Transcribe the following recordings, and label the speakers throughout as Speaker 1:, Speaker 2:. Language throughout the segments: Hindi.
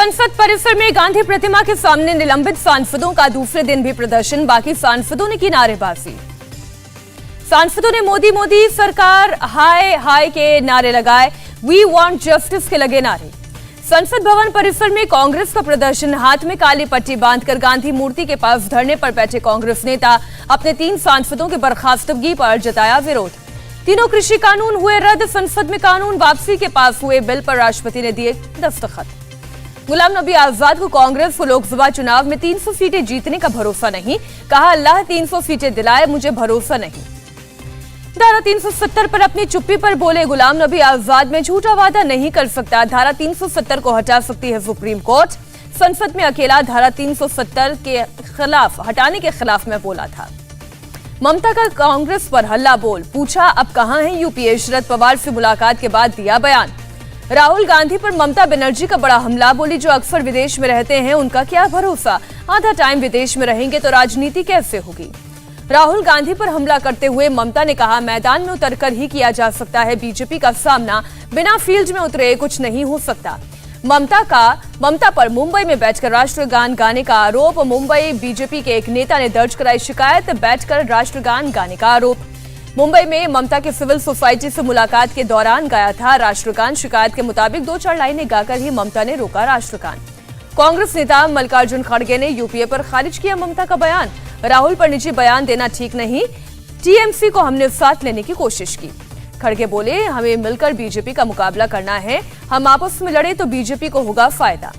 Speaker 1: संसद परिसर में गांधी प्रतिमा के सामने निलंबित सांसदों का दूसरे दिन भी प्रदर्शन, बाकी सांसदों ने की नारेबाजी। सांसदों ने मोदी मोदी सरकार हाय हाय के नारे लगाए, वी वांट जस्टिस के लगे नारे। संसद भवन परिसर में कांग्रेस का प्रदर्शन, हाथ में काली पट्टी बांधकर गांधी मूर्ति के पास धरने पर बैठे कांग्रेस नेता अपने 3 सांसदों की बर्खास्तगी पर जताया विरोध। तीनों कृषि कानून हुए रद्द, संसद में कानून वापसी के पास हुए बिल पर राष्ट्रपति ने दिए दस्तखत। गुलाम नबी आजाद को कांग्रेस को लोकसभा चुनाव में 300 सीटें जीतने का भरोसा नहीं, कहा अल्लाह 300 सीटें दिलाए, मुझे भरोसा नहीं। धारा 370 पर अपनी चुप्पी पर बोले गुलाम नबी आजाद, में झूठा वादा नहीं कर सकता, धारा 370 को हटा सकती है सुप्रीम कोर्ट। संसद में अकेला धारा 370 के खिलाफ हटाने के खिलाफ मैं बोला था। ममता का कांग्रेस पर हल्ला बोल, पूछा अब कहां है यूपीए, शरद पवार से मुलाकात के बाद दिया बयान। राहुल गांधी पर ममता बनर्जी का बड़ा हमला, बोली जो अक्सर विदेश में रहते हैं उनका क्या भरोसा, आधा टाइम विदेश में रहेंगे तो राजनीति कैसे होगी। राहुल गांधी पर हमला करते हुए ममता ने कहा मैदान में उतरकर ही किया जा सकता है बीजेपी का सामना, बिना फील्ड में उतरे कुछ नहीं हो सकता। ममता पर मुंबई में बैठकर राष्ट्रगान गाने का आरोप, मुंबई बीजेपी के एक नेता ने दर्ज कराई शिकायत, बैठकर राष्ट्रगान गाने का आरोप। मुंबई में ममता के सिविल सोसाइटी से मुलाकात के दौरान गाया था राष्ट्रगान, शिकायत के मुताबिक 2-4 लाइनें गाकर ही ममता ने रोका राष्ट्रगान। कांग्रेस नेता मल्लिकार्जुन खड़गे ने यूपीए पर खारिज किया ममता का बयान, राहुल पर निजी बयान देना ठीक नहीं, टीएमसी को हमने साथ लेने की कोशिश की। खड़गे बोले हमें मिलकर बीजेपी का मुकाबला करना है, हम आपस में लड़े तो बीजेपी को होगा फायदा।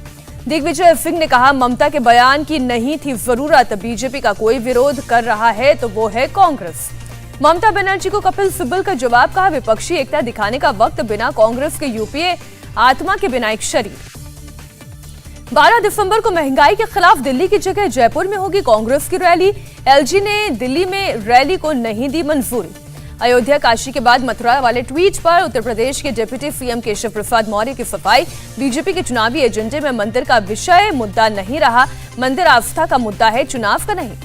Speaker 1: दिग्विजय सिंह ने कहा ममता के बयान की नहीं थी जरूरत, बीजेपी का कोई विरोध कर रहा है तो वो है कांग्रेस। ममता बनर्जी को कपिल सिब्बल का जवाब, कहा विपक्षी एकता दिखाने का वक्त बिना कांग्रेस के यूपीए आत्मा के बिना एक शरीर। 12 दिसंबर को महंगाई के खिलाफ दिल्ली की जगह जयपुर में होगी कांग्रेस की रैली, एलजी ने दिल्ली में रैली को नहीं दी मंजूरी। अयोध्या काशी के बाद मथुरा वाले ट्वीट पर उत्तर प्रदेश के डिप्टी सीएम केशव प्रसाद मौर्य की सफाई, बीजेपी के चुनावी एजेंडे में मंदिर का विषय मुद्दा नहीं रहा, मंदिर आस्था का मुद्दा है, चुनाव का नहीं।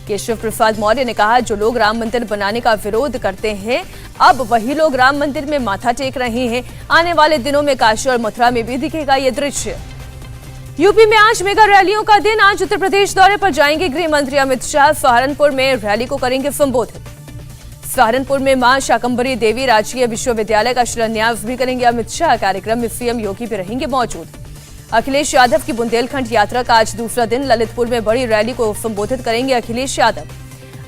Speaker 1: केशव प्रसाद मौर्य ने कहा जो लोग राम मंदिर बनाने का विरोध करते हैं अब वही लोग राम मंदिर में माथा टेक रहे हैं, आने वाले दिनों में काशी और मथुरा में भी दिखेगा ये दृश्य। यूपी में आज मेगा रैलियों का दिन, आज उत्तर प्रदेश दौरे पर जाएंगे गृह मंत्री अमित शाह, सहारनपुर में रैली को करेंगे संबोधित। सहारनपुर में मां शाकंभरी देवी राजकीय विश्वविद्यालय का शिलान्यास भी करेंगे अमित शाह, कार्यक्रम में सीएम योगी भी रहेंगे मौजूद। अखिलेश यादव की बुंदेलखंड यात्रा का आज दूसरा दिन, ललितपुर में बड़ी रैली को संबोधित करेंगे अखिलेश यादव।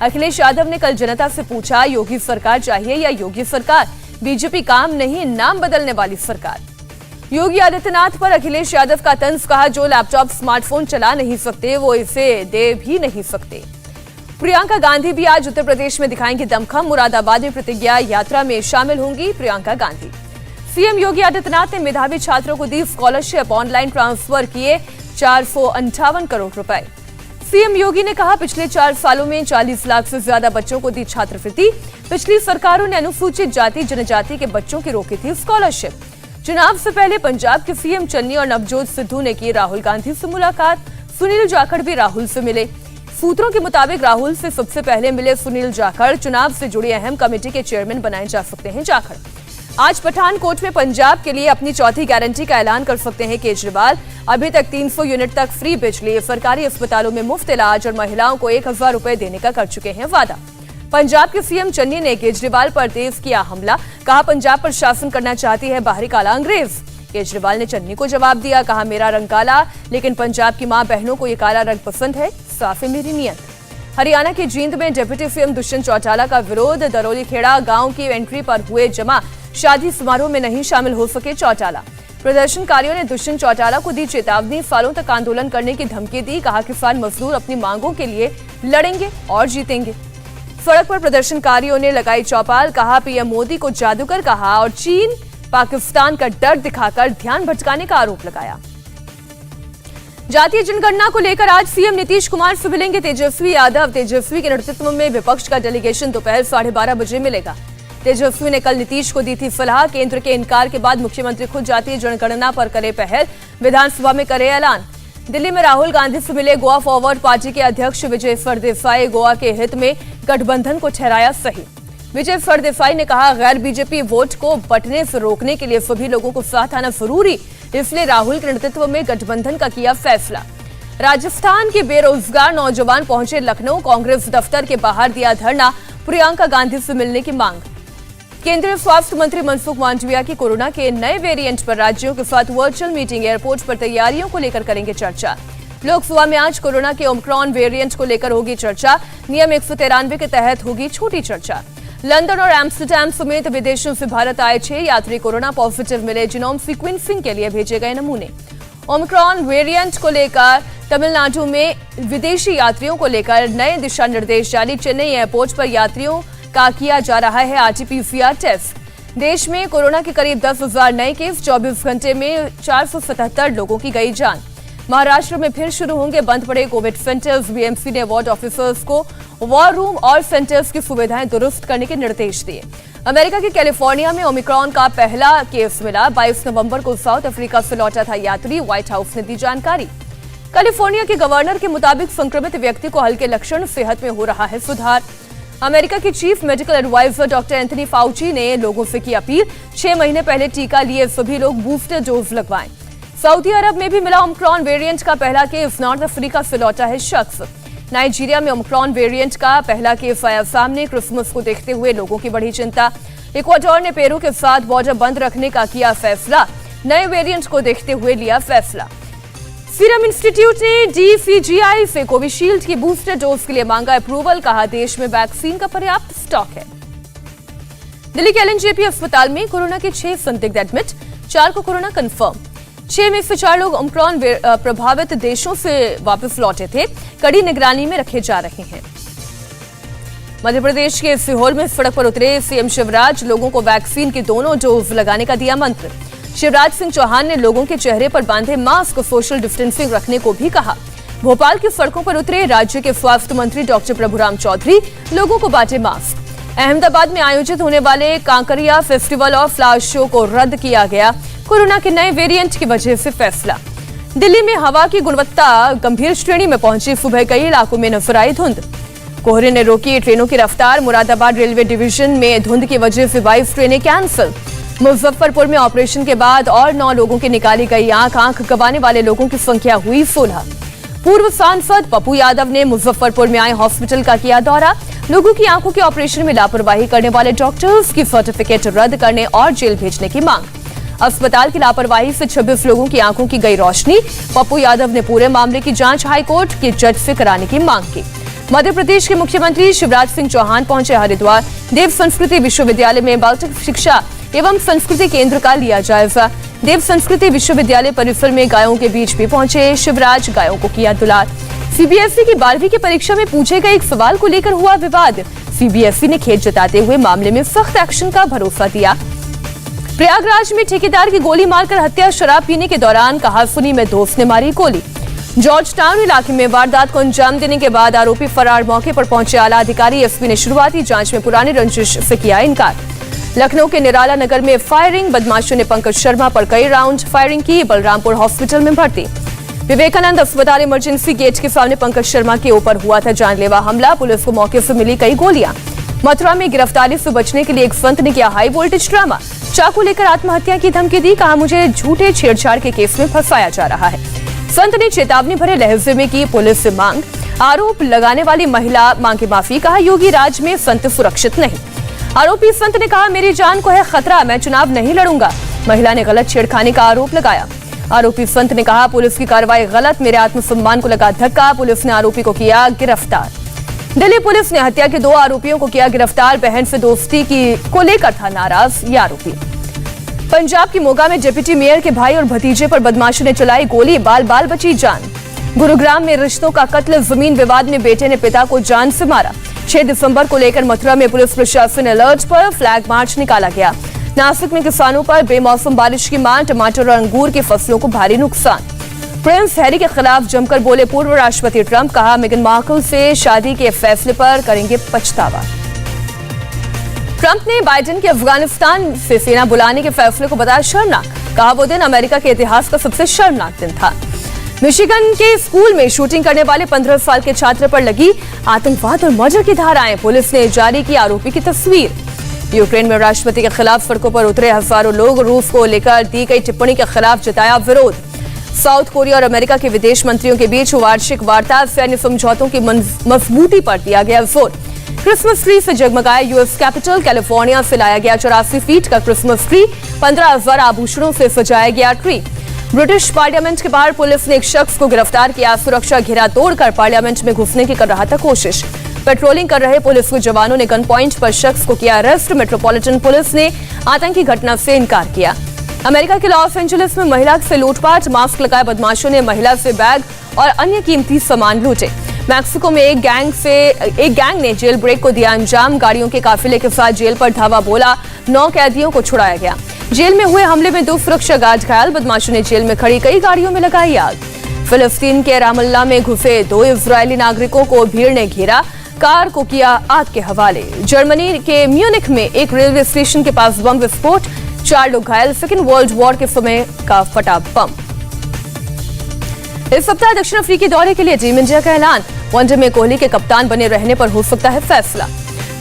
Speaker 1: अखिलेश यादव ने कल जनता से पूछा योगी सरकार चाहिए या योगी सरकार, बीजेपी काम नहीं नाम बदलने वाली सरकार। योगी आदित्यनाथ पर अखिलेश यादव का तंज, कहा जो लैपटॉप स्मार्टफोन चला नहीं सकते वो इसे दे भी नहीं सकते। प्रियंका गांधी भी आज उत्तर प्रदेश में दिखाएंगी दमखम, मुरादाबाद में प्रतिज्ञा यात्रा में शामिल होंगी प्रियंका गांधी। सीएम योगी आदित्यनाथ ने मेधावी छात्रों को दी स्कॉलरशिप, ऑनलाइन ट्रांसफर किए 458 करोड़ रुपए। सीएम योगी ने कहा पिछले 4 सालों में 40 लाख से ज्यादा बच्चों को दी छात्रवृत्ति, पिछली सरकारों ने अनुसूचित जाति जनजाति के बच्चों की रोकी थी स्कॉलरशिप। चुनाव से पहले पंजाब के सीएम चन्नी और नवजोत सिद्धू ने की राहुल गांधी से मुलाकात, सुनील जाखड़ भी राहुल से मिले। सूत्रों के मुताबिक राहुल से सबसे पहले मिले सुनील जाखड़, चुनाव से जुड़ी अहम कमेटी के चेयरमैन बनाए जा सकते हैं जाखड़। आज पठानकोट में पंजाब के लिए अपनी चौथी गारंटी का ऐलान कर सकते हैं केजरीवाल, अभी तक 300 यूनिट तक फ्री बिजली, सरकारी अस्पतालों में मुफ्त इलाज और महिलाओं को 1000 रुपए देने का कर चुके हैं वादा। पंजाब के सीएम चन्नी ने केजरीवाल पर तेज किया हमला, कहा पंजाब पर शासन करना चाहती है बाहरी काला अंग्रेज। केजरीवाल ने चन्नी को जवाब दिया, कहा मेरा रंग काला लेकिन पंजाब की मां बहनों को ये काला रंग पसंद है, साफ है मेरी नीयत। हरियाणा के जींद में डिप्टी सीएम दुष्यंत चौटाला का विरोध, दरौली खेड़ा गांव की एंट्री पर हुए जमा, शादी समारोह में नहीं शामिल हो सके चौटाला। प्रदर्शनकारियों ने दुष्यंत चौटाला को दी चेतावनी, सालों तक आंदोलन करने की धमकी दी, कहा किसान मजदूर अपनी मांगों के लिए लड़ेंगे और जीतेंगे। सड़क पर प्रदर्शनकारियों ने लगाई चौपाल, कहा पीएम मोदी को जादूगर कहा और चीन पाकिस्तान का डर दिखाकर ध्यान भटकाने का आरोप लगाया। जातीय जनगणना को लेकर आज सीएम नीतीश कुमार से मिलेंगे तेजस्वी यादव, तेजस्वी के नेतृत्व में विपक्ष का डेलीगेशन दोपहर 12:30 बजे मिलेगा। तेजस्वी ने कल नीतीश को दी थी सलाह, केंद्र के इनकार के बाद मुख्यमंत्री खुद जातीय जनगणना पर करे पहल, विधानसभा में करे ऐलान। दिल्ली में राहुल गांधी से मिले गोवा फॉरवर्ड पार्टी के अध्यक्ष विजय सरदेसाई, गोवा के हित में गठबंधन को ठहराया सही। विजय सरदेसाई ने कहा, गैर बीजेपी वोट को बंटने से रोकने के लिए सभी लोगों को साथ आना जरूरी, इसलिए राहुल के नेतृत्व में गठबंधन का किया फैसला। राजस्थान के बेरोजगार नौजवान पहुंचे लखनऊ, कांग्रेस दफ्तर के बाहर दिया धरना, प्रियंका गांधी से मिलने की मांग। केंद्रीय स्वास्थ्य मंत्री मनसुख मांडविया की कोरोना के नए वेरिएंट पर राज्यों के साथ वर्चुअल मीटिंग, एयरपोर्ट पर तैयारियों को लेकर करेंगे चर्चा। लोकसभा में आज कोरोना के ओमिक्रॉन वेरिएंट को लेकर होगी चर्चा, नियम 193 के तहत होगी छोटी चर्चा। लंदन और एम्स्टरडैम समेत विदेशों से भारत आए 6 यात्री कोरोना पॉजिटिव मिले, जीनोम सीक्वेंसिंग के लिए भेजे गए नमूने। ओमिक्रॉन वेरिएंट को लेकर तमिलनाडु में विदेशी यात्रियों को लेकर नए दिशा निर्देश जारी, चेन्नई एयरपोर्ट पर यात्रियों का किया जा रहा है आरटी-पीसीआर टेस्ट। देश में कोरोना के करीब 10,000 नए केस, 24 घंटे में 477 लोगों की गई जान। महाराष्ट्र में फिर शुरू होंगे बंद पड़े कोविड सेंटर्स, बीएमसी ने वार्ड ऑफिसर्स को वॉर रूम और सेंटर्स की सुविधाएं दुरुस्त करने के निर्देश दिए। अमेरिका के कैलिफोर्निया में ओमिक्रॉन का पहला केस मिला, 22 नवंबर को साउथ अफ्रीका से लौटा था यात्री, व्हाइट हाउस ने दी जानकारी। कैलिफोर्निया के गवर्नर के मुताबिक संक्रमित व्यक्ति को हल्के लक्षण, सेहत में हो रहा है सुधार। अमेरिका के chief medical adviser doctor Anthony Fauci ने लोगों से की अपील, 6 महीने पहले टीका लिए सभी लोग बूस्टर डोज लगवाएं। सऊदी अरब में भी मिला ओमिक्रॉन वेरिएंट का पहला केस, नॉर्थ अफ्रीका से लौटा है शख्स। नाइजीरिया में ओमिक्रॉन वेरिएंट का पहला केस आया सामने, क्रिसमस को देखते हुए लोगों की बढ़ी चिंता। इक्वाडोर ने पेरू के साथ बॉर्डर बंद रखने का किया फैसला, नए वेरिएंट को देखते हुए लिया फैसला। सीरम इंस्टीट्यूट ने डीसीजीआई से कोविशील्ड की बूस्टर डोज के लिए मांगा अप्रूवल, कहा देश में वैक्सीन का पर्याप्त स्टॉक है। दिल्ली के एलएनजेपी अस्पताल में कोरोना के 6 संदिग्ध एडमिट, 4 को कोरोना कंफर्म। 6 में से 4 लोग ओमिक्रॉन प्रभावित देशों से वापस लौटे थे, कड़ी निगरानी में रखे जा रहे हैं। मध्य प्रदेश के सीहोर में सड़क पर उतरे सीएम शिवराज, लोगों को वैक्सीन की दोनों डोज लगाने का दिया मंत्र। शिवराज सिंह चौहान ने लोगों के चेहरे पर बांधे मास्क, सोशल डिस्टेंसिंग रखने को भी कहा। भोपाल की सड़कों पर उतरे राज्य के स्वास्थ्य मंत्री डॉक्टर प्रभुराम चौधरी, लोगों को बांटे मास्क। अहमदाबाद में आयोजित होने वाले कांकरिया फेस्टिवल और फ्लावर शो को रद्द किया गया, कोरोना के नए वेरिएंट की वजह से फैसला। दिल्ली में हवा की गुणवत्ता गंभीर श्रेणी में पहुंची, सुबह कई इलाकों में नजर आई धुंध। कोहरे ने रोकी ट्रेनों की रफ्तार, मुरादाबाद रेलवे डिवीजन में धुंध की वजह से 22 ट्रेनें कैंसिल। मुजफ्फरपुर में ऑपरेशन के बाद और 9 लोगों की निकाली गई आंख गंवाने वाले लोगों की संख्या हुई 16। पूर्व सांसद पप्पू यादव ने मुजफ्फरपुर में आए हॉस्पिटल का किया दौरा, लोगों की आंखों के ऑपरेशन में लापरवाही करने वाले डॉक्टर्स की सर्टिफिकेट रद्द करने और जेल भेजने की मांग। अस्पताल की लापरवाही से 26 लोगों की आंखों की गई रोशनी, पप्पू यादव ने पूरे मामले की जांच हाईकोर्ट के जज से कराने की मांग की। मध्य प्रदेश के मुख्यमंत्री शिवराज सिंह चौहान पहुंचे हरिद्वार, देव संस्कृति विश्वविद्यालय में बाल्टिक शिक्षा एवं संस्कृति केंद्र का लिया जायजा। देव संस्कृति विश्वविद्यालय परिसर में गायों के बीच भी पहुंचे शिवराज, गायों को किया दुलार। सीबीएसई की 12वीं की परीक्षा में पूछे गए एक सवाल को लेकर हुआ विवाद, सीबीएसई ने खेद जताते हुए मामले में सख्त एक्शन का भरोसा दिया। प्रयागराज में ठेकेदार की गोली मारकर हत्या, शराब पीने के दौरान कहासुनी में दोस्त ने मारी गोली। जॉर्ज टाउन इलाके में वारदात को अंजाम देने के बाद आरोपी फरार, मौके पर पहुंचे आला अधिकारी। एसपी ने शुरुआती जांच में पुरानी रंजिश से किया इनकार। लखनऊ के निराला नगर में फायरिंग, बदमाशों ने पंकज शर्मा पर कई राउंड फायरिंग की, बलरामपुर हॉस्पिटल में भर्ती। विवेकानंद अस्पताल इमरजेंसी गेट के सामने पंकज शर्मा के ऊपर हुआ था जानलेवा हमला, पुलिस को मौके से मिली कई गोलियां। मथुरा में गिरफ्तारी से बचने के लिए एक संत ने किया हाई वोल्टेज ड्रामा, चाकू लेकर आत्महत्या की धमकी दी, कहा मुझे झूठे छेड़छाड़ के केस में फंसाया जा रहा है। संत ने चेतावनी भरे लहजे में की पुलिस से मांग, आरोप लगाने वाली महिला मांगे माफी, कहा योगी राज में संत सुरक्षित नहीं। आरोपी संत ने कहा मेरी जान को है खतरा, मैं चुनाव नहीं लड़ूंगा। महिला ने गलत छेड़खानी का आरोप लगाया। आरोपी संत ने कहा पुलिस की कार्रवाई गलत, मेरे आत्मसम्मान को लगा धक्का। पुलिस ने आरोपी को किया गिरफ्तार। दिल्ली पुलिस ने हत्या के 2 आरोपियों को किया गिरफ्तार, बहन से दोस्ती को लेकर था नाराज ये आरोपी। पंजाब की मोगा में डिप्टी मेयर के भाई और भतीजे पर बदमाशों ने चलाई गोली, बाल बाल बची जान। गुरुग्राम में रिश्तों का कत्ल, जमीन विवाद में बेटे ने पिता को जान से मारा। 6 दिसंबर को लेकर मथुरा में पुलिस प्रशासन अलर्ट पर, फ्लैग मार्च निकाला गया। नासिक में किसानों पर बेमौसम बारिश की मार, टमाटर और अंगूर की फसलों को भारी नुकसान। प्रिंस हैरी के खिलाफ जमकर बोले पूर्व राष्ट्रपति ट्रंप, कहा मेगन मार्कल से शादी के फैसले पर करेंगे पछतावा। ट्रंप ने बाइडेन के अफगानिस्तान से सेना बुलाने के फैसले को बताया शर्मनाक, कहा वो दिन अमेरिका के इतिहास का सबसे शर्मनाक दिन था। मिशिगन के स्कूल में शूटिंग करने वाले 15 साल के छात्र पर लगी आतंकवाद और मर्डर की धाराएं। पुलिस ने जारी की आरोपी की तस्वीर। यूक्रेन में राष्ट्रपति के खिलाफ सड़कों पर उतरे हजारों लोग। रूस को लेकर दी गई टिप्पणी के खिलाफ जताया विरोध। साउथ कोरिया और अमेरिका के विदेश मंत्रियों के बीच वार्षिक वार्ता, सैन्य समझौतों की मजबूती पर दिया गया जोर। क्रिसमस ट्री से जगमगाया यूएस कैपिटल। कैलिफोर्निया से लाया गया 84 फीट का क्रिसमस ट्री। 15,000 आभूषणों से सजाया गया ट्री। ब्रिटिश पार्लियामेंट के बाहर पुलिस ने एक शख्स को गिरफ्तार किया। सुरक्षा घेरा तोड़कर पार्लियामेंट में घुसने की कर रहा था कोशिश। पेट्रोलिंग कर रहे पुलिस के जवानों ने गन पॉइंट पर शख्स को किया अरेस्ट। मेट्रोपॉलिटन पुलिस ने आतंकी घटना से इनकार किया। अमेरिका के लॉस एंजलिस में महिला से लूटपाट। मास्क लगाए बदमाशों ने महिला से बैग और अन्य कीमती सामान लूटे। मैक्सिको में एक गैंग ने जेल ब्रेक को दिया अंजाम। गाड़ियों के काफिले के साथ जेल पर धावा बोला। 9 कैदियों को छुड़ाया गया। जेल में हुए हमले में 2 सुरक्षा गार्ड घायल। बदमाशों ने जेल में खड़ी कई गाड़ियों में लगाई आग। फिलिस्तीन के रामल्ला में घुसे 2 इजरायली नागरिकों को भीड़ ने घेरा। कार को किया आग के हवाले। जर्मनी के म्यूनिख में एक रेलवे स्टेशन के पास बम विस्फोट। 4 लोग घायल। सेकेंड वर्ल्ड वॉर के समय का फटा बम। इस सप्ताह दक्षिण अफ्रीकी दौरे के लिए टीम इंडिया का ऐलान। वनडे में कोहली के कप्तान बने रहने पर हो सकता है फैसला।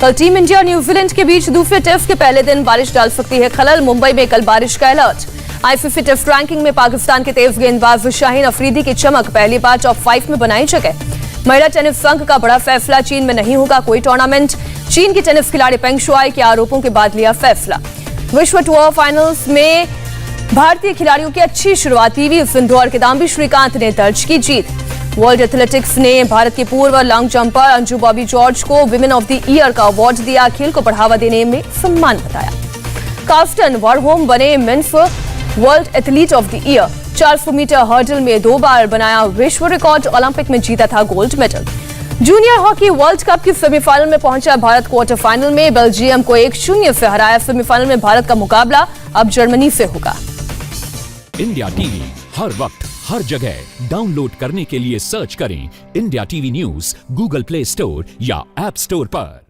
Speaker 1: कल टीम इंडिया और न्यूजीलैंड के बीच दूसरे टेस्ट के पहले दिन बारिश डाल सकती है खलल। मुंबई में कल बारिश का अलर्ट। आईसीसी टेस्ट रैंकिंग में पाकिस्तान के तेज गेंदबाज शाहीन अफरीदी की चमक। पहली बार टॉप 5 में बनाई जगह। महिला टेनिस संघ का बड़ा फैसला। चीन में नहीं होगा कोई टूर्नामेंट। चीन की टेनिस खिलाड़ी पेंग शुआई के आरोपों के बाद लिया फैसला। विश्व टूर फाइनल्स में भारतीय खिलाड़ियों की अच्छी शुरुआत। पीवी सिंधु और किदाम्बी श्रीकांत ने दर्ज की जीत। वर्ल्ड एथलेटिक्स ने भारत के पूर्व long jumper Anju Bobby George को विमेन ऑफ द ईयर का अवार्ड दिया। खेल को बढ़ावा देने में सम्मान बताया। कार्स्टन वारहोम बने men's world athlete of the year. 400 metre hurdle में 2 बार बनाया विश्व रिकॉर्ड। ओलंपिक में जीता था gold medal. Junior hockey world cup की सेमीफाइनल में पहुंचा भारत। क्वार्टर फाइनल में बेल्जियम को 1-0 से हराया। सेमीफाइनल में भारत का मुकाबला अब जर्मनी से होगा।
Speaker 2: इंडिया टीवी हर वक्त हर जगह डाउनलोड करने के लिए सर्च करें India TV news Google play store या ऐप स्टोर पर।